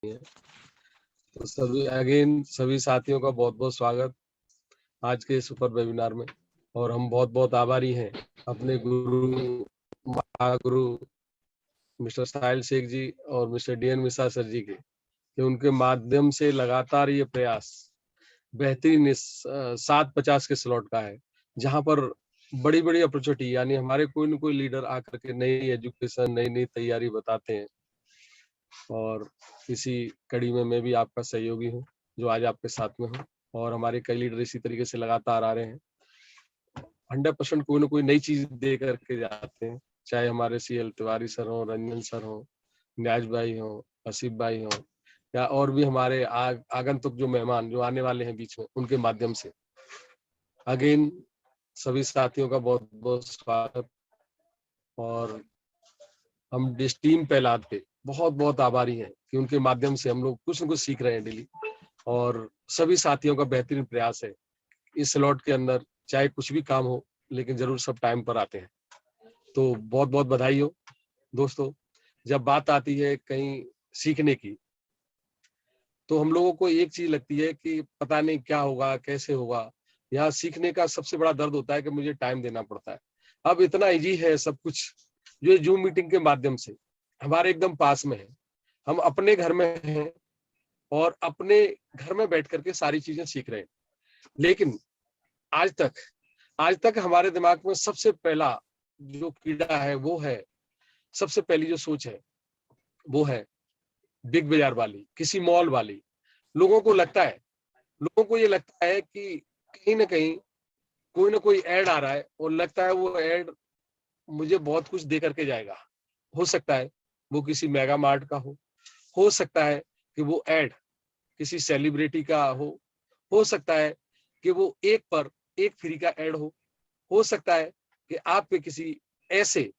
है। तो सभी साथियों का बहुत बहुत स्वागत आज के सुपर वेबिनार में। और हम बहुत बहुत आभारी हैं अपने गुरु महागुरु मिस्टर साहिल शेख जी और मिस्टर DN मिश्रा सर जी के, कि उनके माध्यम से लगातार ये प्रयास बेहतरीन 750 के स्लॉट का है, जहां पर बड़ी बड़ी अपॉर्चुनिटी यानी हमारे कोई न कोई लीडर आकर के नई एजुकेशन नई नई तैयारी बताते हैं। और इसी कड़ी में मैं भी आपका सहयोगी हूँ जो आज आपके साथ में हूँ, और हमारे कई लीडर इसी तरीके से लगातार आ रहे हैं। 100% कोई ना कोई नई चीज दे करके जाते हैं, चाहे हमारे CL तिवारी सर हो, रंजन सर हो, न्याज भाई हो, आसिफ भाई हो, या और भी हमारे आगंतुक जो मेहमान जो आने वाले हैं बीच में, उनके माध्यम से। अगेन सभी साथियों का बहुत बहुत स्वागत। और हम डिस टीम पहलाद पे बहुत बहुत आभारी हैं कि उनके माध्यम से हम लोग कुछ न कुछ सीख रहे हैं डेली, और सभी साथियों का बेहतरीन प्रयास है इस स्लॉट के अंदर, चाहे कुछ भी काम हो लेकिन जरूर सब टाइम पर आते हैं। तो बहुत बहुत बधाई हो दोस्तों। जब बात आती है कहीं सीखने की, तो हम लोगों को एक चीज लगती है कि पता नहीं क्या होगा, कैसे होगा। यहाँ सीखने का सबसे बड़ा दर्द होता है कि मुझे टाइम देना पड़ता है। अब इतना इजी है सब कुछ, जो जूम मीटिंग के माध्यम से हमारे एकदम पास में है, हम अपने घर में हैं और अपने घर में बैठ करके सारी चीजें सीख रहे हैं। लेकिन आज तक हमारे दिमाग में सबसे पहला जो कीड़ा है वो है, सबसे पहली जो सोच है वो है बिग बाजार वाली, किसी मॉल वाली। लोगों को ये लगता है कि कहीं ना कहीं कोई ना कोई ऐड आ रहा है और लगता है वो ऐड मुझे बहुत कुछ दे करके जाएगा। हो सकता है वो किसी मेगा मार्ट का हो सकता है कि वो ऐड किसी सेलिब्रिटी का हो सकता है कि वो एक पर एक फ्री का ऐड हो सकता है कि आपके किसी ऐसे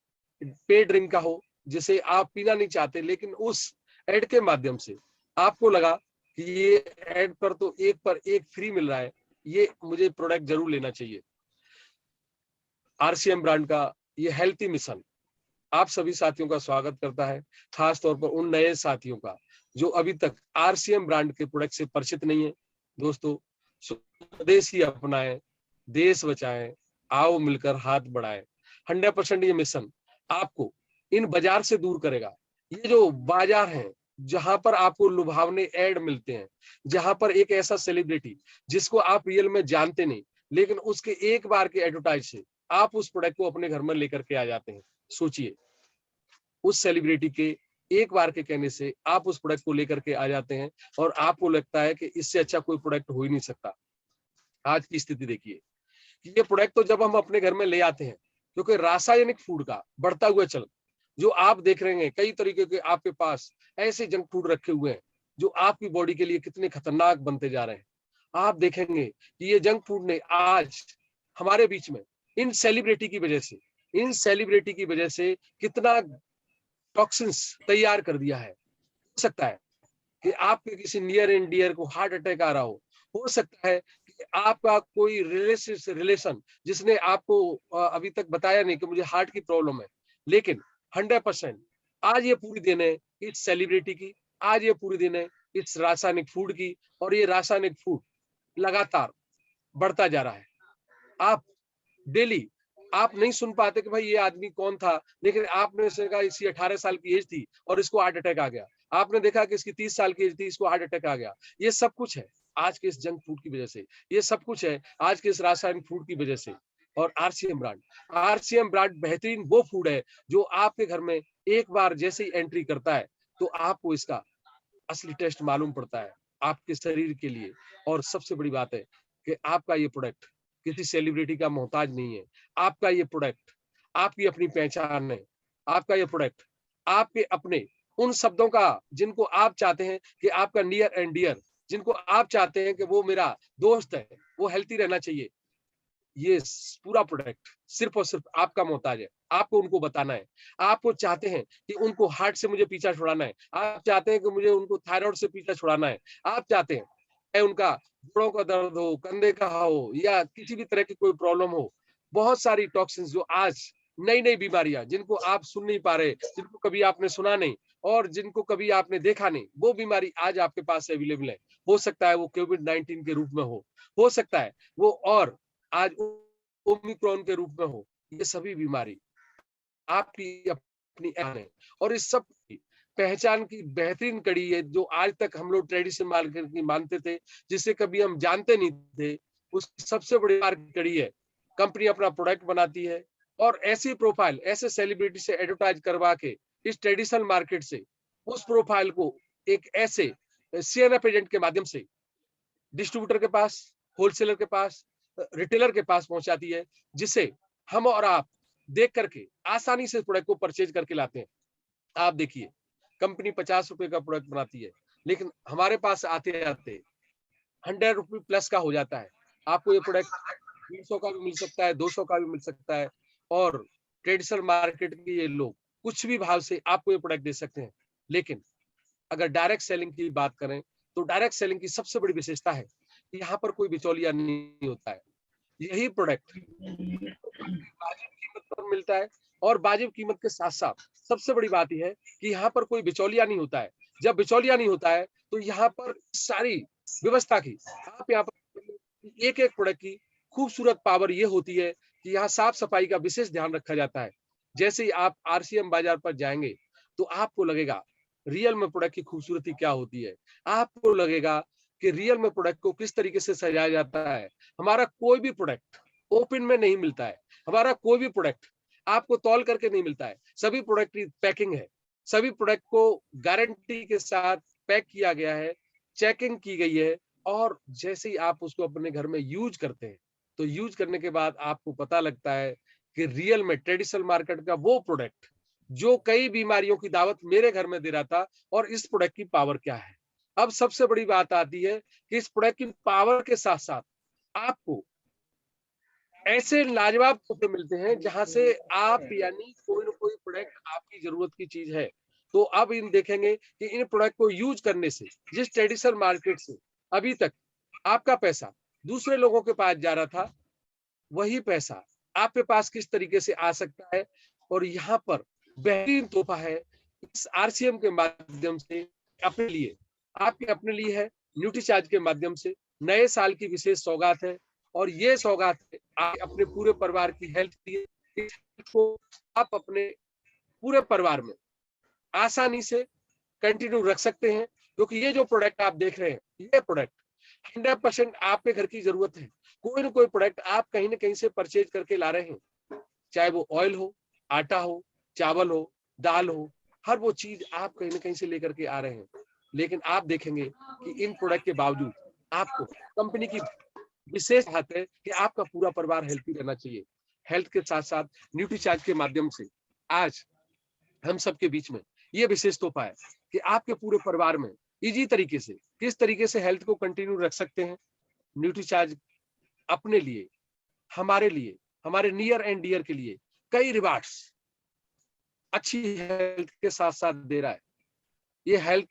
पे ड्रिंक का हो जिसे आप पीना नहीं चाहते, लेकिन उस ऐड के माध्यम से आपको लगा कि ये ऐड पर एक फ्री मिल रहा है, ये मुझे प्रोडक्ट जरूर लेना चाहिए। RCM ब्रांड का ये हेल्थी मिशन आप सभी साथियों का स्वागत करता है, खास तौर पर उन नए साथियों का जो अभी तक RCM ब्रांड के प्रोडक्ट से परिचित नहीं है। दोस्तों, स्वदेश ही अपनाएं, देश बचाएं, आओ मिलकर हाथ बढ़ाएं। 100% ये मिशन आपको इन बाजार से दूर करेगा। ये जो बाजार है जहां पर आपको लुभावने ऐड मिलते हैं, जहां पर एक ऐसा सेलिब्रिटी जिसको आप रियल में जानते नहीं, लेकिन उसके एक बार के एडवर्टाइज से आप उस प्रोडक्ट को अपने घर में लेकर के आ जाते हैं। सोचिए, उस सेलिब्रिटी के एक बार के कहने से आप उस प्रोडक्ट को लेकर के आ जाते हैं और आपको लगता है कि इससे अच्छा कोई प्रोडक्ट हो ही नहीं सकता। आज की स्थिति देखिए कि ये प्रोडक्ट तो जब हम अपने घर में ले आते हैं, क्योंकि रासायनिक फूड का बढ़ता हुआ चलन जो आप देख रहे हैं, कई तरीके के आपके पास ऐसे जंक फूड रखे हुए हैं जो आपकी बॉडी के लिए कितने खतरनाक बनते जा रहे हैं। आप देखेंगे कि ये जंक फूड ने आज हमारे बीच में इन सेलिब्रिटी की वजह से कितना टॉक्सिन्स तैयार कर दिया है। हो सकता है कि आपके किसी नियर एंड डियर को हार्ट अटैक आ रहा हो सकता है कि आपका कोई रिलेशन जिसने आपको अभी तक बताया नहीं कि मुझे हार्ट की प्रॉब्लम है, लेकिन 100% आज ये पूरी दिन है इस सेलिब्रिटी की, आज ये पूरी दिन है इस रासायनिक फूड की, और ये रासायनिक फूड लगातार बढ़ता जा रहा है। आप डेली आप नहीं सुन पाते कि भाई ये आदमी कौन था, लेकिन आपने देखा इसकी 18 साल की एज थी और इसको हार्ट अटैक आ गया। आपने देखा कि इसकी 30 साल की एज थी, इसको हार्ट अटैक आ गया। ये सब कुछ है आज के इस जंक फूड की वजह से, ये सब कुछ है आज के इस रासायनिक फूड की वजह से। और आरसीएम ब्रांड बेहतरीन वो फूड है जो आपके घर में एक बार जैसे ही एंट्री करता है तो आपको इसका असली टेस्ट मालूम पड़ता है आपके शरीर के लिए। और सबसे बड़ी बात है कि आपका ये प्रोडक्ट किसी सेलिब्रिटी का मोहताज नहीं है। आपका ये प्रोडक्ट आपकी अपनी पहचान है। आपका ये प्रोडक्ट आपके अपने उन शब्दों का जिनको आप चाहते हैं कि आपका नियर एंड डियर, जिनको आप चाहते हैं कि वो मेरा दोस्त है, वो हेल्थी रहना चाहिए। ये पूरा प्रोडक्ट सिर्फ और सिर्फ आपका मोहताज है। आपको उनको बताना है। आपको चाहते हैं कि उनको हार्ट से मुझे पीछा छुड़ाना है, आप चाहते हैं कि मुझे उनको थायराइड से पीछा छुड़ाना है, आप चाहते हैं चाहे उनका जोड़ों का दर्द हो, कंधे का हो, या किसी भी तरह की कोई प्रॉब्लम हो। बहुत सारी टॉक्सिन्स जो आज नई नई बीमारियां जिनको आप सुन नहीं पा रहे, जिनको कभी आपने सुना नहीं, और जिनको कभी आपने देखा नहीं, वो बीमारी आज आपके पास अवेलेबल है। हो सकता है वो कोविड-19 के रूप में हो सकता है वो और आज ओमिक्रॉन के रूप में हो। ये सभी बीमारी आपकी अपनी है और इस सब की पहचान की बेहतरीन कड़ी है जो आज तक हम लोग ट्रेडिशनल मार्केट की मानते थे, जिसे कभी हम जानते नहीं थे, उस सबसे बड़ी मार्केट कड़ी है। कंपनी अपना प्रोडक्ट बनाती है और ऐसी प्रोफाइल ऐसे सेलिब्रिटी से एडवर्टाइज करवा के इस ट्रेडिशनल मार्केट से उस प्रोफाइल को एक ऐसे सीएनएफ एजेंट के माध्यम से डिस्ट्रीब्यूटर के पास, होलसेलर के पास, रिटेलर के पास पहुंचाती है, जिसे हम और आप देख करके आसानी से प्रोडक्ट को परचेज करके लाते हैं। आप देखिए, कंपनी 50 रुपए का प्रोडक्ट बनाती है, लेकिन हमारे पास आते आते 100 रुपए प्लस का हो जाता है। आपको ये प्रोडक्ट 300 का भी मिल सकता है, 200 का भी मिल सकता है और ट्रेडिशनल मार्केट के ये लोग कुछ भी भाव से आपको ये प्रोडक्ट दे सकते हैं। लेकिन अगर डायरेक्ट सेलिंग की बात करें तो डायरेक्ट सेलिंग की सबसे बड़ी विशेषता है कि यहाँ पर कोई बिचौलिया नहीं होता है। यही प्रोडक्ट वाजिब कीमत पर मिलता है और वाजिब कीमत के साथ साथ सबसे बड़ी बात यह है कि यहाँ पर कोई बिचौलिया नहीं होता है। जब बिचौलिया नहीं होता है तो यहाँ पर सारी व्यवस्था की आप यहाँ पर एक एक प्रोडक्ट की खूबसूरत पावर ये होती है कि यहाँ साफ सफाई का विशेष ध्यान रखा जाता है। जैसे ही आप आरसीएम बाजार पर जाएंगे तो आपको लगेगा रियल में प्रोडक्ट की खूबसूरती क्या होती है। आपको लगेगा कि रियल में प्रोडक्ट को किस तरीके से सजाया जाता है। हमारा कोई भी प्रोडक्ट ओपन में नहीं मिलता है। हमारा कोई भी प्रोडक्ट आपको तौल करके नहीं मिलता है। सभी प्रोडक्ट की पैकिंग है। सभी प्रोडक्ट को गारंटी के साथ पैक किया गया है, चेकिंग की गई है और जैसे ही आप उसको अपने घर में यूज करते हैं तो यूज करने के बाद आपको पता लगता है कि रियल में ट्रेडिशनल मार्केट का वो प्रोडक्ट जो कई बीमारियों की दावत मेरे घर में दे रहा था और इस प्रोडक्ट की पावर क्या है। अब सबसे बड़ी बात आती है कि इस प्रोडक्ट की पावर के साथ साथ आपको ऐसे लाजवाब तोहफे मिलते हैं जहां से आप यानी कोई ना कोई प्रोडक्ट आपकी जरूरत की चीज है तो अब इन देखेंगे कि इन प्रोडक्ट को यूज करने से जिस ट्रेडिशनल मार्केट से अभी तक आपका पैसा दूसरे लोगों के पास जा रहा था, वही पैसा आपके पास किस तरीके से आ सकता है। और यहाँ पर बेहतरीन तोहफा है इस आरसीएम के माध्यम से अपने लिए, आपके अपने लिए है। न्यूट्रीचार्ज के माध्यम से नए साल की विशेष सौगात है और ये सौगात है आप अपने पूरे परिवार की हेल्थ के को आप अपने पूरे परिवार में आसानी से कंटिन्यू रख सकते हैं, क्योंकि ये जो प्रोडक्ट आप देख रहे हैं ये प्रोडक्ट 100% आपके घर की जरूरत है। कोई ना कोई प्रोडक्ट आप कहीं ना कहीं से परचेज करके ला रहे हैं, चाहे वो ऑयल हो, आटा हो, चावल हो, दाल हो, हर वो चीज आप कहीं ना कहीं से लेकर के आ रहे हैं। लेकिन आप देखेंगे कि इन प्रोडक्ट के बावजूद आपको कंपनी की विशेष बात है कि आपका पूरा परिवार हेल्थी रहना चाहिए। हेल्थ के साथ साथ न्यूट्रीचार्ज के माध्यम से आज हम सबके बीच में ये विशेष तोहफा है कि आपके पूरे परिवार में इजी तरीके से किस तरीके से हेल्थ को कंटिन्यू रख सकते हैं। न्यूट्रीचार्ज अपने लिए, हमारे लिए, हमारे नियर एंड डियर के लिए कई रिवार्ड्स अच्छी हेल्थ के साथ साथ दे रहा है। ये हेल्थ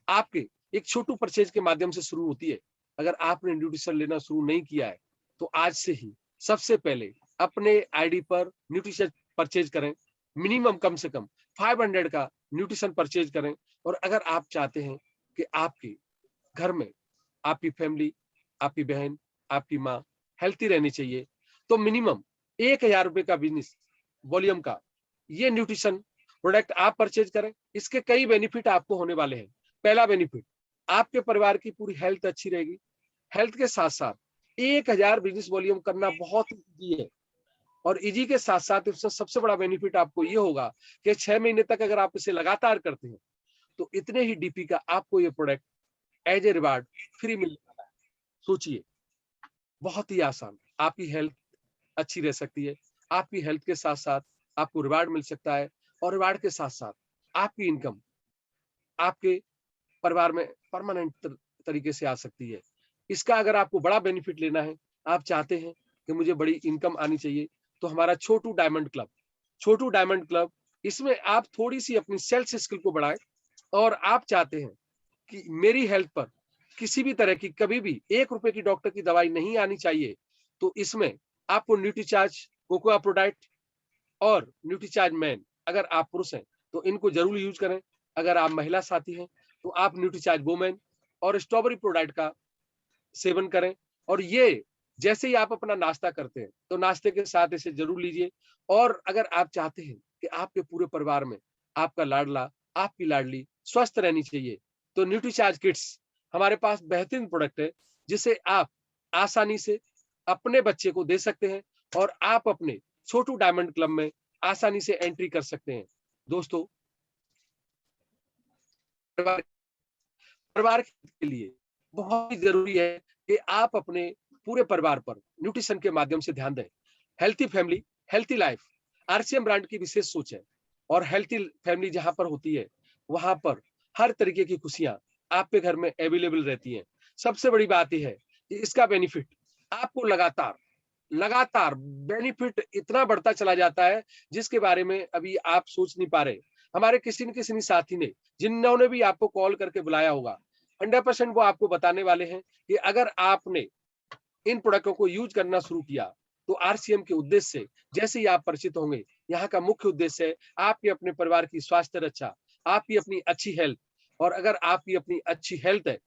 आपके एक छोटू परचेज के माध्यम से शुरू होती है। अगर आपने न्यूट्रिशन लेना शुरू नहीं किया है तो आज से ही सबसे पहले अपने आईडी पर न्यूट्रिशन परचेज करें। मिनिमम कम से कम 500 का न्यूट्रिशन परचेज करें। और अगर आप चाहते हैं कि आपके घर में आपकी फैमिली, आपकी बहन, आपकी माँ हेल्थी रहनी चाहिए तो मिनिमम 1000 रुपए का बिजनेस वॉल्यूम का ये न्यूट्रिशन प्रोडक्ट आप परचेज करें। इसके कई बेनिफिट आपको होने वाले हैं। पहला बेनिफिट, आपके परिवार की पूरी हेल्थ अच्छी रहेगी। हेल्थ के साथ साथ 1000 बिजनेस वॉल्यूम करना बहुत ईजी है और इजी के साथ साथ इससे सबसे बड़ा बेनिफिट आपको ये होगा कि 6 महीने तक अगर आप इसे लगातार करते हैं तो इतने ही डीपी का आपको ये product as a reward free मिल जाता है। सोचिए, बहुत ही आसान, आपकी हेल्थ अच्छी रह सकती है। आपकी हेल्थ के साथ साथ आपको रिवार्ड मिल सकता है और रिवार्ड के साथ साथ आपकी इनकम आपके परिवार में परमानेंट तरीके से आ सकती है। इसका अगर आपको बड़ा बेनिफिट लेना है, आप चाहते हैं कि मुझे बड़ी इनकम आनी चाहिए, तो हमारा छोटू डायमंड क्लब, इसमें आप थोड़ी सी अपनी सेल्स स्किल को बढ़ाएं और आप चाहते हैं कि मेरी हेल्थ पर किसी भी तरह की कभी भी 1 रुपए की डॉक्टर की दवाई नहीं आनी चाहिए, तो इसमें आपको न्यूट्रीचार्ज कोकोआ प्रोडक्ट और न्यूट्रीचार्ज मैन, अगर आप पुरुष हैं तो इनको जरूर यूज करें। अगर आप महिला साथी हैं तो आप न्यूट्रीचार्ज वुमेन और स्ट्रॉबेरी प्रोडक्ट का सेवन करें। और ये जैसे ही आप अपना नाश्ता करते हैं तो नाश्ते के साथ इसे जरूर लीजिए। और अगर आप चाहते हैं कि आपके पूरे परिवार में आपका लाडला, आपकी लाडली स्वस्थ रहनी चाहिए, तो न्यूट्रीचार्ज किड्स हमारे पास बेहतरीन प्रोडक्ट है, जिसे आप आसानी से अपने बच्चे को दे सकते हैं और आप अपने छोटू डायमंड क्लब में आसानी से एंट्री कर सकते हैं। दोस्तों, परिवार के लिए बहुत ही जरूरी है कि आप अपने पूरे परिवार पर न्यूट्रिशन के माध्यम से ध्यान दें। Healthy family, healthy life RCM brand की विशेष सोच है। और हेल्थी फैमिली जहां पर होती है वहां पर हर तरीके की खुशियां आपके घर में अवेलेबल रहती हैं। सबसे बड़ी बात यह है कि इसका बेनिफिट आपको लगातार लगातार बेनिफिट इतना बढ़ता चला जाता है, जिसके बारे में अभी आप सोच नहीं पा रहे। हमारे किसी न किसी साथी ने, जिन्होंने भी आपको कॉल करके बुलाया होगा, 100% वो आपको बताने वाले हैं कि अगर आपने इन प्रोडक्टों को यूज करना शुरू किया तो आरसीएम के उद्देश्य से जैसे ही आप परिचित होंगे, यहाँ का मुख्य उद्देश्य है आपके अपने परिवार की स्वास्थ्य रक्षा, आपकी अपनी अच्छी हेल्थ। और अगर आपकी अपनी अच्छी हेल्थ है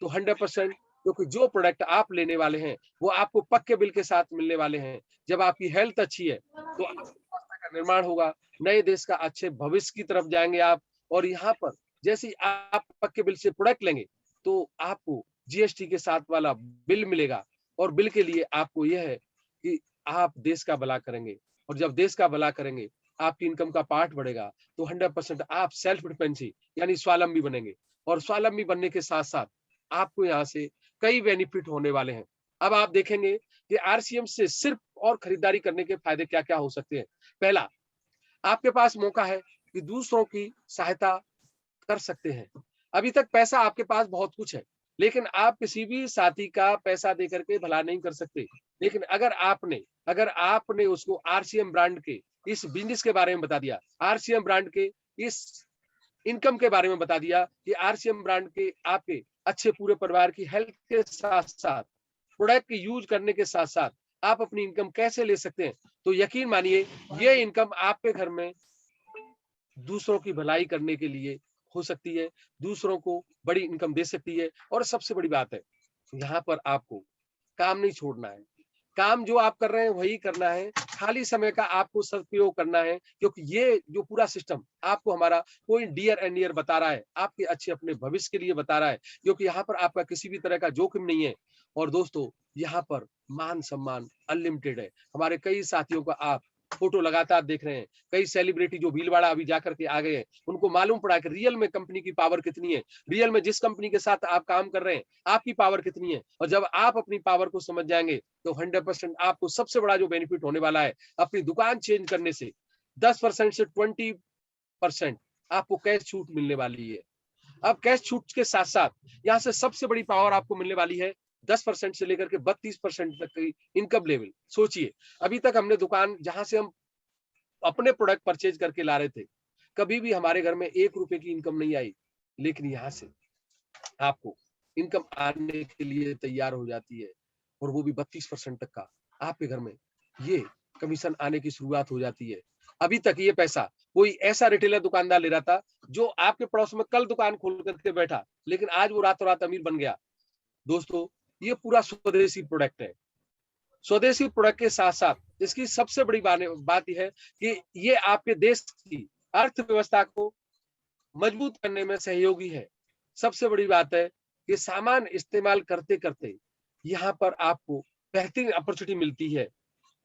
तो 100%, क्योंकि जो प्रोडक्ट आप लेने वाले हैं वो आपको पक्के बिल के साथ मिलने वाले हैं। जब आपकी हेल्थ अच्छी है तो आपकी व्यवस्था का निर्माण होगा, नए देश का अच्छे भविष्य की तरफ जाएंगे आप। और यहाँ पर जैसे ही आप पक्के बिल से प्रोडक्ट लेंगे तो आपको जीएसटी के साथ वाला बिल मिलेगा। और बिल के लिए आपको यह है कि आप देश का भला करेंगे। और जब देश का भला करेंगे, आपकी इनकम का पार्ट बढ़ेगा, तो 100% आप सेल्फ डिपेंडेंसी यानी स्वावलंबी बनेंगे। और स्वावलंबी बनने के साथ साथ आपको यहाँ से कई बेनिफिट होने वाले हैं। अब आप देखेंगे कि आरसीएम से सिर्फ और खरीदारी करने के फायदे क्या क्या हो सकते हैं। पहला, आपके पास मौका है कि दूसरों की सहायता कर सकते हैं। अभी तक पैसा आपके पास बहुत कुछ है, लेकिन आप किसी भी साथी का पैसा देकर के भला नहीं कर सकते। लेकिन अगर आपने उसको आरसीएम ब्रांड के इस बिजनेस के बारे में बता दिया, आरसीएम ब्रांड के इस इनकम के बारे में बता दिया कि आरसीएम ब्रांड के आपके अच्छे पूरे परिवार की हेल्थ के साथ साथ प्रोडक्ट के यूज करने के साथ साथ आप अपनी इनकम कैसे ले सकते हैं, तो यकीन मानिए ये इनकम आपके घर में दूसरों की भलाई करने के लिए हो सकती है, दूसरों को बड़ी इनकम दे सकती है। और सबसे बड़ी बात है, यहाँ पर आपको काम नहीं छोड़ना है। काम जो आप कर रहे हैं वही करना है, खाली समय का आपको सदुपयोग करना है, क्योंकि ये जो पूरा सिस्टम आपको हमारा कोई डियर एंड नियर बता रहा है, आपके अच्छे अपने भविष्य के लिए बता रहा है, क्योंकि यहाँ पर आपका किसी भी तरह का जोखिम नहीं है। और दोस्तों, यहाँ पर मान सम्मान अनलिमिटेड है। हमारे कई साथियों का आप फोटो लगातार देख रहे हैं। कई सेलिब्रिटी जो भीलवाड़ा अभी जाकर के आ गए हैं, उनको मालूम पड़ा कि रियल में कंपनी की पावर कितनी है, रियल में जिस कंपनी के साथ आप काम कर रहे हैं आपकी पावर कितनी है। और जब आप अपनी पावर को समझ जाएंगे तो 100% आपको सबसे बड़ा जो बेनिफिट होने वाला है, अपनी दुकान चेंज करने से 10% से 20% आपको कैश छूट मिलने वाली है। अब कैश छूट के साथ साथ यहाँ से सबसे बड़ी पावर आपको मिलने वाली है 10% से लेकर के 32% तक की इनकम लेवल। सोचिए, अभी तक हमने दुकान जहां से हम अपने प्रोडक्ट परचेज करके ला रहे थे, कभी भी हमारे घर में 1 रुपए की इनकम नहीं आई। लेकिन यहाँ से आपको इनकम आने के लिए तैयार हो जाती है, और वो भी 32% तक का आपके घर में ये कमीशन आने की शुरुआत हो जाती है। अभी तक ये पैसा कोई ऐसा रिटेलर दुकानदार ले रहा था जो आपके पड़ोस में कल दुकान खोल करके बैठा, लेकिन आज वो रातों रात अमीर बन गया। दोस्तों, ये पूरा स्वदेशी प्रोडक्ट है। स्वदेशी प्रोडक्ट के साथ साथ इसकी सबसे बड़ी बात यह है कि ये आपके देश की अर्थव्यवस्था को मजबूत करने में सहयोगी है। सबसे बड़ी बात है कि सामान इस्तेमाल करते करते यहाँ पर आपको बेहतरीन अपॉर्चुनिटी मिलती है।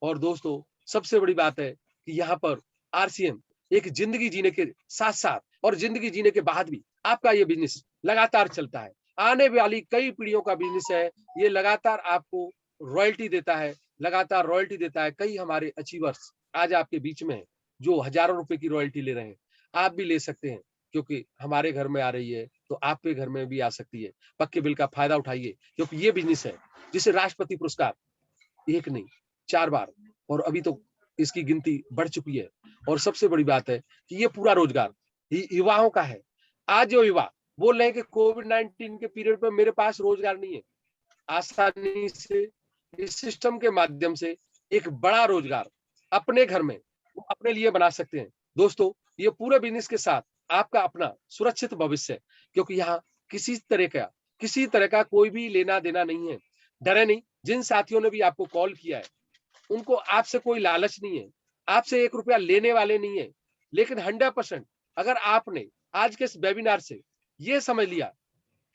और दोस्तों, सबसे बड़ी बात है कि यहाँ पर आरसीएम एक जिंदगी जीने के साथ साथ और जिंदगी जीने के बाद भी आपका ये बिजनेस लगातार चलता है। आने वाली कई पीढ़ियों का बिजनेस है। ये लगातार आपको रॉयल्टी देता है, लगातार रॉयल्टी देता है। कई हमारे अचीवर्स आज आपके बीच में है जो हजारों रुपए की रॉयल्टी ले रहे हैं। आप भी ले सकते हैं, क्योंकि हमारे घर में आ रही है तो आपके घर में भी आ सकती है। पक्के बिल का फायदा उठाइए, क्योंकि ये बिजनेस है जिसे राष्ट्रपति पुरस्कार एक नहीं 4 बार, और अभी तो इसकी गिनती बढ़ चुकी है। और सबसे बड़ी बात है कि ये पूरा रोजगार युवाओं का है। आज जो युवा बोल रहे हैं कि कोविड-19 के पीरियड में मेरे पास रोजगार नहीं है, आसानी से इस सिस्टम के माध्यम से एक बड़ा रोजगार अपने घर में वो अपने लिए बना सकते हैं। दोस्तों, ये पूरे बिजनेस के साथ आपका अपना सुरक्षित भविष्य है, क्योंकि यहाँ किसी तरह का कोई भी लेना देना नहीं है। डरे नहीं। जिन साथियों ने भी आपको कॉल किया है, उनको आपसे कोई लालच नहीं है, आपसे 1 रुपया लेने वाले नहीं है। लेकिन 100% अगर आपने आज के इस वेबिनार से ये समझ लिया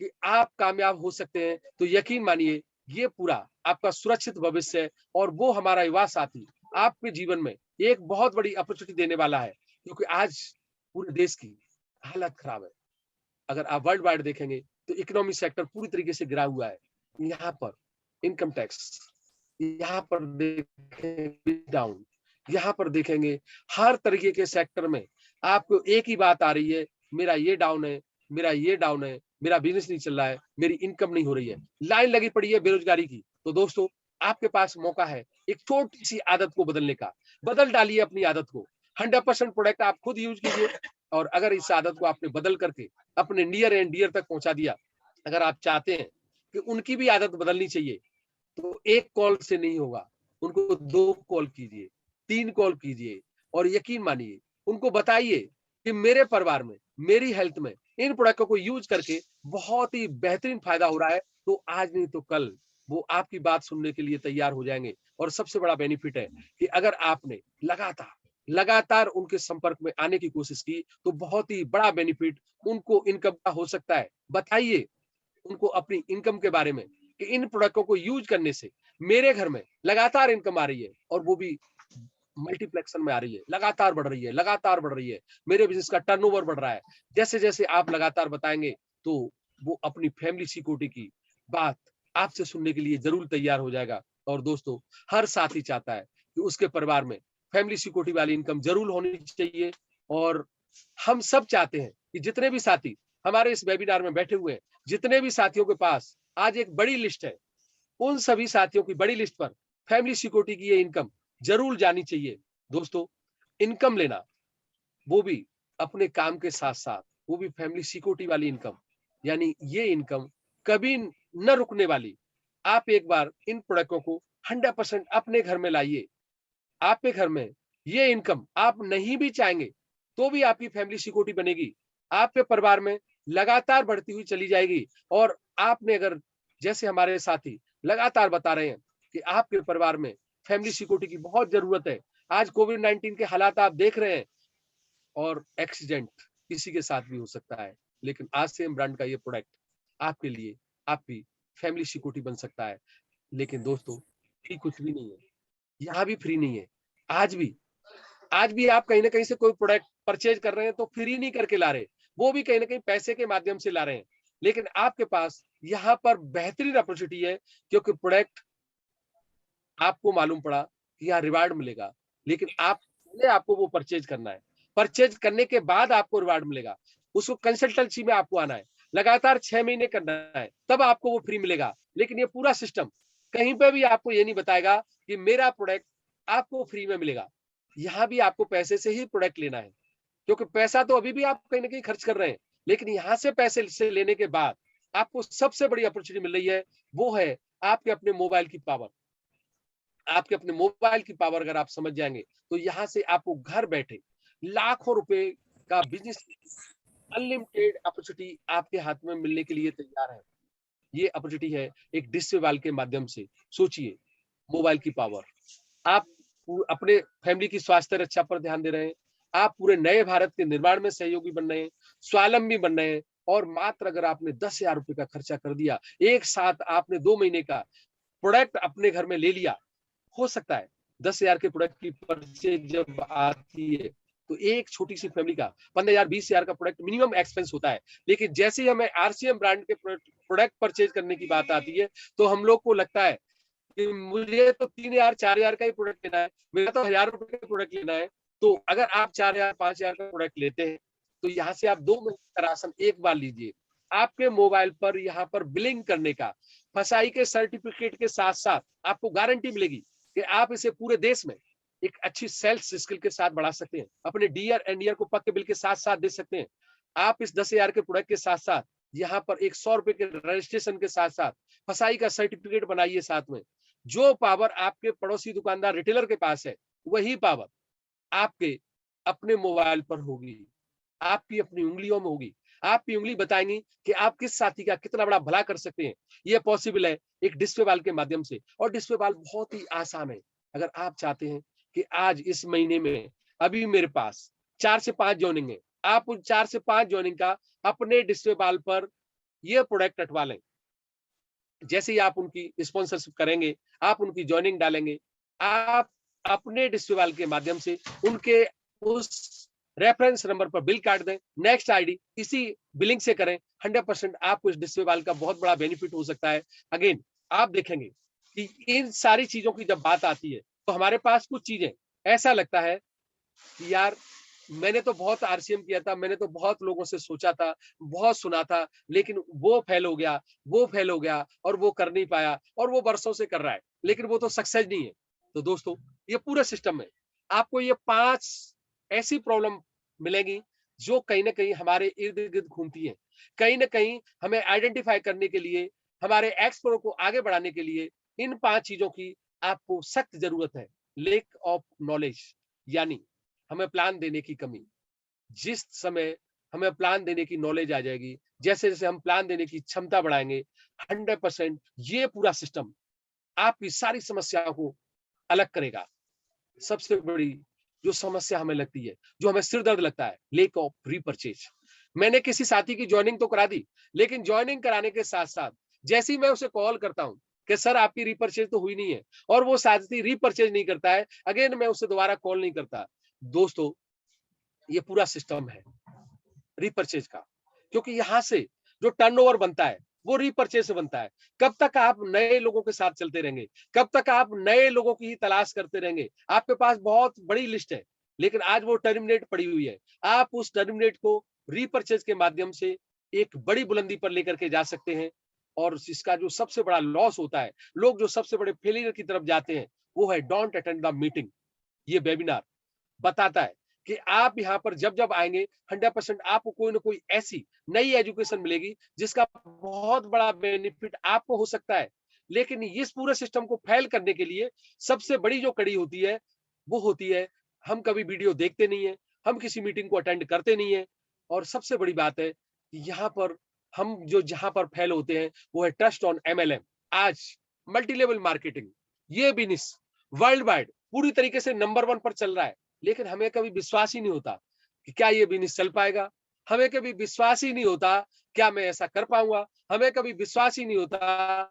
कि आप कामयाब हो सकते हैं, तो यकीन मानिए ये पूरा आपका सुरक्षित भविष्य है। और वो हमारा युवा साथी आपके जीवन में एक बहुत बड़ी अपॉर्चुनिटी देने वाला है, क्योंकि आज पूरे देश की हालत खराब है। अगर आप वर्ल्ड वाइड देखेंगे तो इकोनॉमी सेक्टर पूरी तरीके से गिरा हुआ है। यहाँ पर इनकम टैक्स, यहाँ पर देखेंगे डाउन, यहाँ पर देखेंगे हर तरीके के सेक्टर में आपको एक ही बात आ रही है, मेरा ये डाउन है, मेरा ये डाउन है, मेरा बिजनेस नहीं चल रहा है, मेरी इनकम नहीं हो रही है, लाइन लगी पड़ी है बेरोजगारी की। तो दोस्तों, आपके पास मौका है एक छोटी सी आदत को बदलने का। बदल डालिए अपनी आदत को। 100% प्रोडक्ट आप खुद यूज कीजिए, और अगर इस आदत को आपने बदल करके अपने नियर एंड डियर तक पहुंचा दिया, अगर आप चाहते हैं कि उनकी भी आदत बदलनी चाहिए, तो एक कॉल से नहीं होगा। उनको 2 कॉल कीजिए, 3 कॉल कीजिए, और यकीन मानिए उनको बताइए कि मेरे परिवार में, मेरी हेल्थ में इन प्रोडक्टों को यूज करके बहुत ही बेहतरीन फायदा हो रहा है। तो आज नहीं तो कल वो आपकी बात सुनने के लिए तैयार हो जाएंगे। और सबसे बड़ा बेनिफिट है कि अगर आपने लगातार उनके संपर्क में आने की कोशिश की, तो बहुत ही बड़ा बेनिफिट उनको इनकम का हो सकता है। बताइए उनको अपनी इनकम के बारे में कि इन प्रोडक्टों को यूज करने से मेरे घर में लगातार इनकम आ रही है, और वो भी मल्टीप्लेक्शन में आ रही है, लगातार बढ़ रही है, लगातार बढ़ रही है। मेरे बिजनेस का टर्नओवर बढ़ रहा है। जैसे जैसे आप लगातार बताएंगे, तो वो अपनी फैमिली सिक्योरिटी की बात आपसे सुनने के लिए जरूर तैयार हो जाएगा। और दोस्तों, हर साथी चाहता है कि उसके परिवार में फैमिली सिक्योरिटी वाली इनकम जरूर होनी चाहिए। और हम सब चाहते हैं कि जितने भी साथी हमारे इस वेबिनार में बैठे हुए हैं, जितने भी साथियों के पास आज एक बड़ी लिस्ट है, उन सभी साथियों की बड़ी लिस्ट पर फैमिली सिक्योरिटी की ये इनकम जरूर जानी चाहिए। दोस्तों, इनकम लेना, वो भी अपने काम के साथ साथ, वो भी फैमिली सिक्योरिटी वाली इनकम, यानी ये इनकम कभी न रुकने वाली। आप एक बार इन प्रोडक्टों को 100% अपने घर में लाइए। आपके घर में ये इनकम आप नहीं भी चाहेंगे, तो भी आपकी फैमिली सिक्योरिटी बनेगी। आपके परिवार में लगातार बढ़ती हुई चली जाएगी। और आपने अगर, जैसे हमारे साथी लगातार बता रहे हैं कि आपके परिवार में फैमिली सिक्योरिटी की बहुत जरूरत है। आज कोविड-19 के हालात आप देख रहे हैं, और एक्सीडेंट किसी के साथ भी हो सकता है। लेकिन आज सेम ब्रांड का ये प्रोडक्ट आपके लिए आपकी फैमिली सिक्योरिटी बन सकता है। लेकिन दोस्तों, फ्री कुछ भी नहीं है, यहाँ भी फ्री नहीं है। आज भी आज भी आप कहीं ना कहीं से कोई प्रोडक्ट परचेज कर रहे हैं, तो फ्री नहीं करके ला रहे, वो भी कहीं ना कहीं पैसे के माध्यम से ला रहे हैं। लेकिन आपके पास यहाँ पर बेहतरीन अपॉर्चुनिटी है, क्योंकि प्रोडक्ट आपको मालूम पड़ा कि यहाँ रिवार्ड मिलेगा, लेकिन आप पहले आपको वो परचेज करना है। परचेज करने के बाद आपको रिवार्ड मिलेगा। उसको कंसल्टेंसी में आपको आना है, लगातार 6 महीने करना है, तब आपको वो फ्री मिलेगा। लेकिन ये पूरा सिस्टम कहीं पे भी आपको ये नहीं बताएगा कि मेरा प्रोडक्ट आपको फ्री में मिलेगा। यहाँ भी आपको पैसे से ही प्रोडक्ट लेना है, क्योंकि पैसा तो अभी भी आप कहीं ना कहीं खर्च कर रहे हैं। लेकिन यहाँ से पैसे से लेने के बाद आपको सबसे बड़ी अपॉर्चुनिटी मिल रही है, वो है आपके अपने मोबाइल की पावर। आपके अपने मोबाइल की पावर अगर आप समझ जाएंगे, तो यहाँ से आपको घर बैठे लाखों रुपए का बिजनेस, अनलिमिटेड अपॉर्चुनिटी आपके हाथ में मिलने के लिए तैयार है। ये अपॉर्चुनिटी है एक डिश मोबाइल के माध्यम से। सोचिए, मोबाइल की पावर। आप अपने फैमिली की स्वास्थ्य रक्षा पर ध्यान दे रहे हैं, आप पूरे नए भारत के निर्माण में सहयोगी बन रहे हैं, स्वावलंबी बन रहे हैं। और मात्र अगर आपने 10,000 रुपए का खर्चा कर दिया, एक साथ आपने 2 महीने का प्रोडक्ट अपने घर में ले लिया। हो सकता है 10,000 के प्रोडक्ट की परचेज जब आती है, तो एक छोटी सी फैमिली का 15,000 20,000 का प्रोडक्ट मिनिमम एक्सपेंस होता है। लेकिन जैसे ही हमें आरसीएम ब्रांड के प्रोडक्ट परचेज करने की बात आती है, तो हम लोग को लगता है कि मुझे तो 3,000 4,000 का ही प्रोडक्ट लेना है, मेरा तो 1,000 रुपए का प्रोडक्ट लेना है। तो अगर आप 4,000 5,000 का प्रोडक्ट लेते हैं, तो यहाँ से आप 2 महीने का राशन एक बार लीजिए। आपके मोबाइल पर यहाँ पर बिलिंग करने का, फसाई के सर्टिफिकेट के साथ साथ आपको गारंटी मिलेगी कि आप इसे पूरे देश में एक अच्छी सेल्स स्किल के साथ बढ़ा सकते हैं। अपने डीआर एनडीआर को पक्के बिल के साथ साथ दे सकते हैं। आप इस 10,000 के प्रोडक्ट के साथ साथ यहाँ पर एक 100 रुपए के रजिस्ट्रेशन के साथ साथ फसाई का सर्टिफिकेट बनाइए साथ में। जो पावर आपके पड़ोसी दुकानदार रिटेलर के पास है, वही पावर आपके अपने मोबाइल पर होगी। आपकी अपनी उंगलियों में होगी। आपकी उंगली बताएंगी कि आप किस साथी का कितना बड़ा भला कर सकते हैं। ये पॉसिबल है एक डिस्प्ले बॉल के माध्यम से, और डिस्प्ले बॉल बहुत ही आसान है। अगर आप चाहते हैं कि आज इस महीने में अभी मेरे पास 4 से 5 जॉइनिंग है, आप उन 4 से 5 जॉइनिंग का अपने डिस्प्ले बॉल पर ये प्रोडक्ट हटवा लें। जैसे ही आप उनकी स्पॉन्सरशिप करेंगे, आप उनकी जॉइनिंग डालेंगे, आप अपने डिस्ट्रीब्यूटर के माध्यम से उनके उस रेफरेंस नंबर पर बिल काट दें, नेक्स्ट आईडी इसी बिलिंग से करें, 100% आपको इस डिस्ट्रीब्यूटर का बहुत बड़ा बेनिफिट हो सकता है। अगेन आप देखेंगे कि इन सारी चीजों की जब बात आती है तो हमारे पास कुछ चीजें ऐसा लगता है कि यार मैंने तो बहुत आरसीएम किया था, मैंने तो बहुत लोगों से सोचा था, बहुत सुना था, लेकिन वो फेल हो गया, वो फेल हो गया और वो कर नहीं पाया, और वो बरसों से कर रहा है, लेकिन वो तो सक्सेस नहीं है। तो दोस्तों ये पूरे सिस्टम में आपको ये 5 ऐसी प्रॉब्लम मिलेगी जो कहीं ना कहीं हमारे इर्द गिर्द घूमती है। कहीं ना कहीं हमें आइडेंटिफाई करने के लिए, हमारे एक्सप्रो को आगे बढ़ाने के लिए इन 5 चीजों की आपको सख्त जरूरत है। लेक ऑफ नॉलेज, यानी हमें प्लान देने की कमी। जिस समय हमें प्लान देने की नॉलेज आ जाएगी, जैसे जैसे हम प्लान देने की क्षमता बढ़ाएंगे, 100% ये पूरा सिस्टम आपकी सारी समस्याओं को अलग करेगा। सबसे बड़ी जो समस्या हमें लगती है, जो हमें सिर दर्द लगता है, लेक ऑफ रीपरचेज। मैंने किसी साथी की ज्वाइनिंग तो करा दी, लेकिन ज्वाइनिंग कराने के साथ साथ जैसे ही मैं उसे कॉल करता हूं कि सर आपकी रीपरचेज तो हुई नहीं है, और वो साथी रीपरचेज नहीं करता है, अगेन मैं उसे दोबारा कॉल नहीं करता। दोस्तों ये पूरा सिस्टम है रीपरचेज का, क्योंकि यहां से जो टर्नओवर बनता है वो रीपरचेज से बनता है। कब तक आप नए लोगों के साथ चलते रहेंगे, कब तक आप नए लोगों की ही तलाश करते रहेंगे। आपके पास बहुत बड़ी लिस्ट है, लेकिन आज वो टर्मिनेट पड़ी हुई है। आप उस टर्मिनेट को रीपरचेज के माध्यम से एक बड़ी बुलंदी पर लेकर के जा सकते हैं। और इसका जो सबसे बड़ा लॉस होता है, लोग जो सबसे बड़े फेलियर की तरफ जाते हैं, वो है डोंट अटेंड द मीटिंग। ये वेबिनार बताता है कि आप यहाँ पर जब जब आएंगे, 100% आपको कोई ना कोई ऐसी नई एजुकेशन मिलेगी जिसका बहुत बड़ा बेनिफिट आपको हो सकता है। लेकिन इस पूरे सिस्टम को फेल करने के लिए सबसे बड़ी जो कड़ी होती है वो होती है, हम कभी वीडियो देखते नहीं है, हम किसी मीटिंग को अटेंड करते नहीं है। और सबसे बड़ी बात है कि यहाँ पर हम जो जहां पर फेल होते हैं वो है ट्रस्ट ऑन एमएलएम। आज मल्टी लेवल मार्केटिंग ये बिजनेस वर्ल्ड वाइड पूरी तरीके से नंबर 1 पर चल रहा है, लेकिन हमें कभी विश्वास ही नहीं होता कि क्या ये बिजनेस चल पाएगा। हमें कभी विश्वास ही नहीं होता क्या मैं ऐसा कर पाऊंगा। हमें कभी विश्वास ही नहीं होता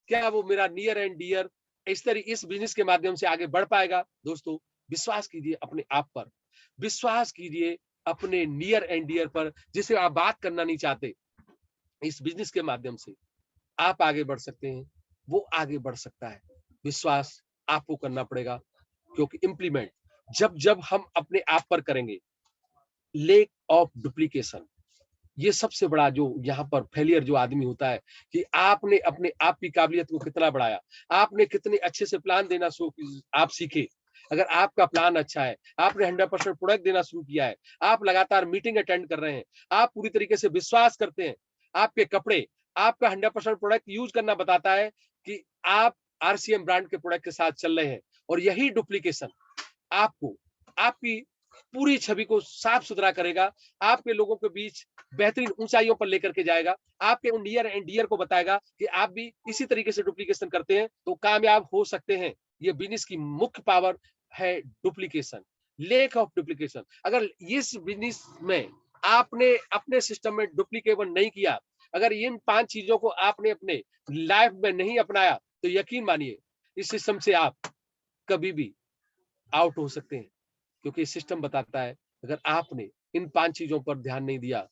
क्या वो मेरा नियर एंड डियर इस बिजनेस के माध्यम से आगे बढ़ पाएगा। दोस्तों विश्वास कीजिए अपने आप पर, विश्वास कीजिए अपने नियर एंड डियर पर जिसे आप बात करना नहीं चाहते। इस बिजनेस के माध्यम से आप आगे बढ़ सकते हैं, वो आगे बढ़ सकता है। विश्वास आपको करना पड़ेगा, क्योंकि इंप्लीमेंट जब जब हम अपने आप पर करेंगे। लेक ऑफ डुप्लीकेशन, ये सबसे बड़ा जो यहाँ पर फेलियर जो आदमी होता है कि आपने अपने आप की काबिलियत को कितना बढ़ाया, आपने कितने अच्छे से प्लान देना आप सीखे। अगर आपका प्लान अच्छा है, आपने 100% प्रोडक्ट देना शुरू किया है, आप लगातार मीटिंग अटेंड कर रहे हैं, आप पूरी तरीके से विश्वास करते हैं, आपके कपड़े आपका 100% प्रोडक्ट यूज करना बताता है कि आप आरसीएम ब्रांड के प्रोडक्ट के साथ चल रहे हैं। और यही डुप्लीकेशन आपको आपकी पूरी छवि को साफ सुथरा करेगा, आपके लोगों के बीच बेहतरीन ऊंचाइयों पर लेकर के जाएगा, आपके उन नियर एंड डियर को बताएगा कि आप भी इसी तरीके से डुप्लीकेशन करते हैं तो कामयाब हो सकते हैं। ये बिजनेस की मुख्य पावर है डुप्लीकेशन, लेक ऑफ डुप्लीकेशन। अगर इस बिजनेस में आपने अपने सिस्टम में डुप्लीकेबल नहीं किया, अगर इन 5 चीजों को आपने अपने लाइफ में नहीं अपनाया, तो यकीन मानिए इस सिस्टम से आप कभी भी आउट हो सकते हैं। क्योंकि सिस्टम बताता है अगर आपने इन 5 चीजों पर ध्यान नहीं दिया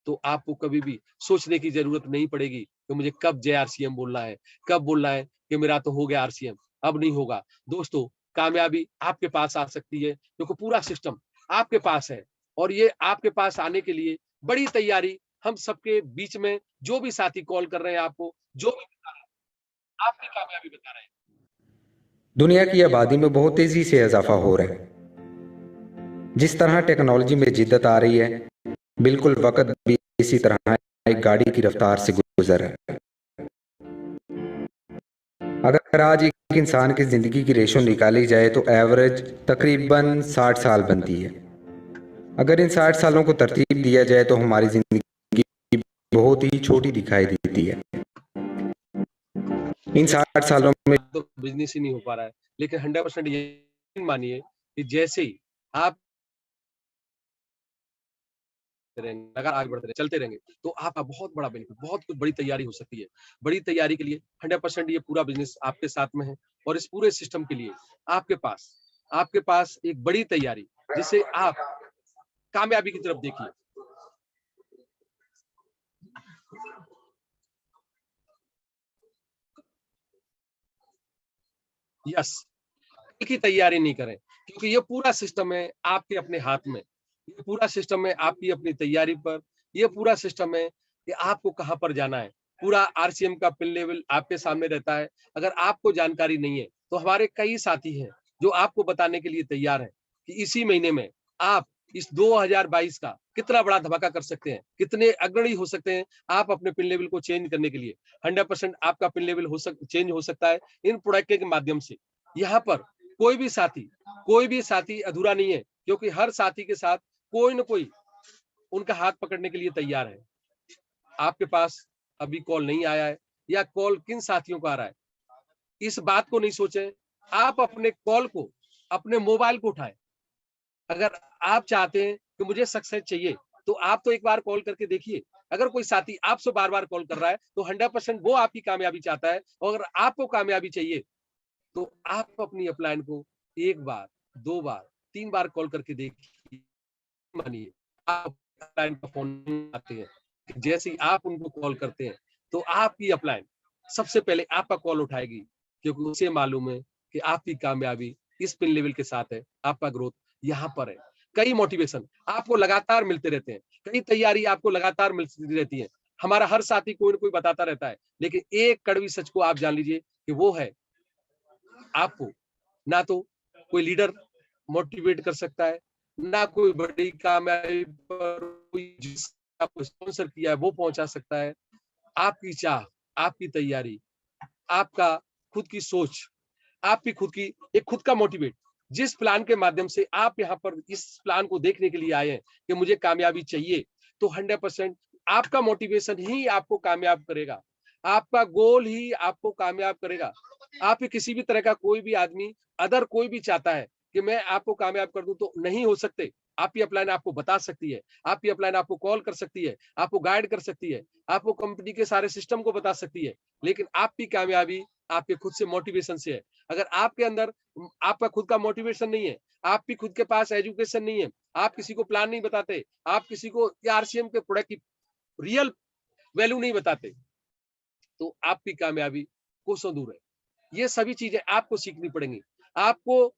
तो आपको कभी भी सोचने की जरूरत नहीं पड़ेगी कि मुझे कब जय आरसीएम बोलना है, कब बोलना है कि मेरा तो हो गया आरसीएम, अब नहीं होगा। दोस्तों कामयाबी आपके पास आ सकती है क्योंकि पूरा सिस्टम आपके पास है। और ये आपके पास आने के लिए बड़ी तैयारी हम सबके बीच में, जो भी साथी कॉल कर रहे हैं आपको, जो भी बता रहे हैं, आपकी कामयाबी बता रहे हैं। दुनिया की आबादी में बहुत तेजी से इजाफा हो रहा है। जिस तरह टेक्नोलॉजी में जिद्दत आ रही है, बिल्कुल वक्त भी इसी तरह एक गाड़ी की रफ्तार से गुजर रहा है। अगर आज एक इंसान की जिंदगी की रेशो निकाली जाए तो एवरेज तकरीबन 60 साल बनती है। अगर इन 60 सालों को तरतीब दिया जाए तो हमारी जिंदगी बहुत ही छोटी दिखाई देती है। इन 60 सालों में तो बिजनेस ही नहीं हो पा रहा है, लेकिन 100% यकीन मानिए कि जैसे ही आप लगातार आगे बढ़ते रहे, चलते रहेंगे, तो आपका बहुत बड़ा बेनिफिट, बहुत कुछ बड़ी तैयारी हो सकती है। बड़ी तैयारी के लिए 100% ये पूरा बिजनेस आपके साथ में है और इस पूरे सिस्टम के लिए आपके पास एक बड़ी तैयारी, जिससे आप कामयाबी की तरफ देखिए। यस, की तैयारी नहीं करें, क्योंकि ये पूरा सिस्टम है आपके अपने हाथ में। ये पूरा सिस्टम है आपकी अपनी तैयारी पर। ये पूरा सिस्टम है कि आपको कहां पर जाना है। पूरा आरसीएम का पिन लेवल आपके सामने रहता है। अगर आपको जानकारी नहीं है तो हमारे कई साथी हैं जो आपको बताने के लिए तैयार हैं कि इसी महीने में आप इस 2022 का कितना बड़ा धमाका कर सकते हैं, कितने अग्रणी हो सकते हैं आप अपने पिन लेवल को चेंज करने के लिए। 100% आपका पिन लेवल चेंज हो सकता है इन प्रोडक्ट के माध्यम से। यहाँ पर कोई भी साथी अधूरा नहीं है, क्योंकि हर साथी के साथ कोई न कोई उनका हाथ पकड़ने के लिए तैयार है। आपके पास अभी कॉल नहीं आया है या कॉल किन साथियों का आ रहा है, इस बात को नहीं सोचें। आप अपने कॉल को, अपने मोबाइल को उठाएं। अगर आप चाहते हैं कि मुझे सक्सेस चाहिए, तो आप तो एक बार कॉल करके देखिए। अगर कोई साथी आपसे बार-बार कॉल कर रहा है, तो 100% वो आपकी कामयाबी चाहता है। और अगर आपको कामयाबी चाहिए, तो आप अपनी अपलाइन को 1 बार, 2 बार, 3 बार कॉल करके देखिए। मानिए, आप अपलाइन का फ़ोन आते हैं, जैसे ही आप उनको कॉल करते हैं, तो आपकी अपलाइन सबसे पहले आपका कॉल उठाएगी, क्योंकि उसे मालूम है कि आपकी कामयाबी इस पिन लेवल के साथ है, आपका ग्रोथ यहाँ पर है। कई मोटिवेशन आपको लगातार मिलते रहते हैं, कई तैयारी आपको लगातार मिलती रहती है। हमारा हर साथी कोई न कोई बताता रहता है, लेकिन एक कड़वी सच को आप जान लीजिए कि वो है, आपको ना तो कोई लीडर मोटिवेट कर सकता है, ना कोई बड़ी कामयाबी पर कोई जिसने आपको स्पॉन्सर किया है वो पहुंचा सकता है। आपकी चाह, आपकी तैयारी, आपका खुद की सोच, आपकी खुद का मोटिवेट, जिस प्लान के माध्यम से आप यहाँ पर इस प्लान को देखने के लिए आए हैं कि मुझे कामयाबी चाहिए, तो 100% आपका मोटिवेशन ही आपको कामयाब करेगा। आपका गोल ही आपको कामयाब करेगा। आप ही किसी भी तरह का कोई भी आदमी, अदर कोई भी चाहता है कि मैं आपको कामयाब कर दूं, तो नहीं हो सकते। आपकी अपलाइन आपको बता सकती है, आपकी अपलाइन आपको कॉल कर सकती है, आपको गाइड कर सकती है, आपको कंपनी के सारे सिस्टम को बता सकती है, लेकिन आपकी कामयाबी आपके खुद से मोटिवेशन से है। अगर आपके अंदर आपका खुद का मोटिवेशन नहीं है, आपकी खुद के पास एजुकेशन नहीं है, आप किसी को प्लान नहीं बताते, आप किसी को आरसीएम के प्रोडक्ट की रियल वैल्यू नहीं बताते, तो आपकी कामयाबी कोसों दूर है। ये सभी चीजें आपको सीखनी पड़ेंगी। आपको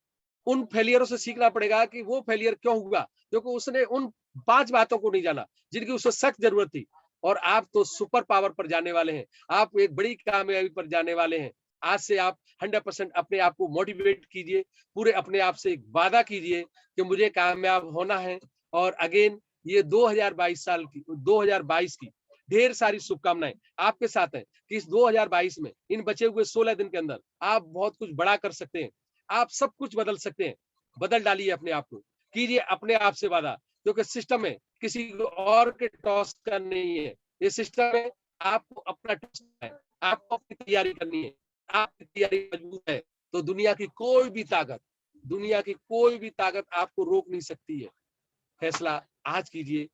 उन फेलियरों से सीखना पड़ेगा कि वो फेलियर क्यों हुआ, क्योंकि उसने उन 5 बातों को नहीं जाना जिनकी उसे सख्त जरूरत थी। और आप तो सुपर पावर पर जाने वाले हैं, आप एक बड़ी कामयाबी पर जाने वाले हैं। आज से आप 100% अपने आप को मोटिवेट कीजिए, पूरे अपने आप से एक वादा कीजिए कि मुझे कामयाब होना है। और अगेन ये 2022 की ढेर सारी शुभकामनाएं आपके साथ हैं कि इस 2022 में इन बचे हुए 16 दिन के अंदर आप बहुत कुछ बड़ा कर सकते हैं। आप सब कुछ बदल सकते हैं। बदल डालिए अपने आप को, कीजिए अपने आप से वादा, क्योंकि सिस्टम में किसी और के टॉस का नहीं है। ये सिस्टम में आपको अपना टॉस है, आपको अपनी तैयारी करनी है। आपकी तैयारी मजबूत है तो दुनिया की कोई भी ताकत आपको रोक नहीं सकती है। फैसला आज कीजिए।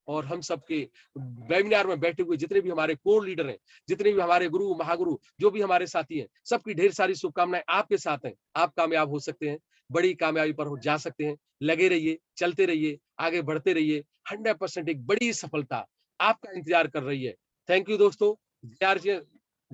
और हम सबके वेबिनार में बैठे हुए जितने भी हमारे कोर लीडर हैं, जितने भी हमारे गुरु महागुरु, जो भी हमारे साथी हैं, सबकी ढेर सारी शुभकामनाएं आपके साथ हैं। आप कामयाब हो सकते हैं, बड़ी कामयाबी पर जा सकते हैं। लगे रहिए, चलते रहिए, आगे बढ़ते रहिए। 100% एक बड़ी सफलता आपका इंतजार कर रही है। थैंक यू दोस्तों।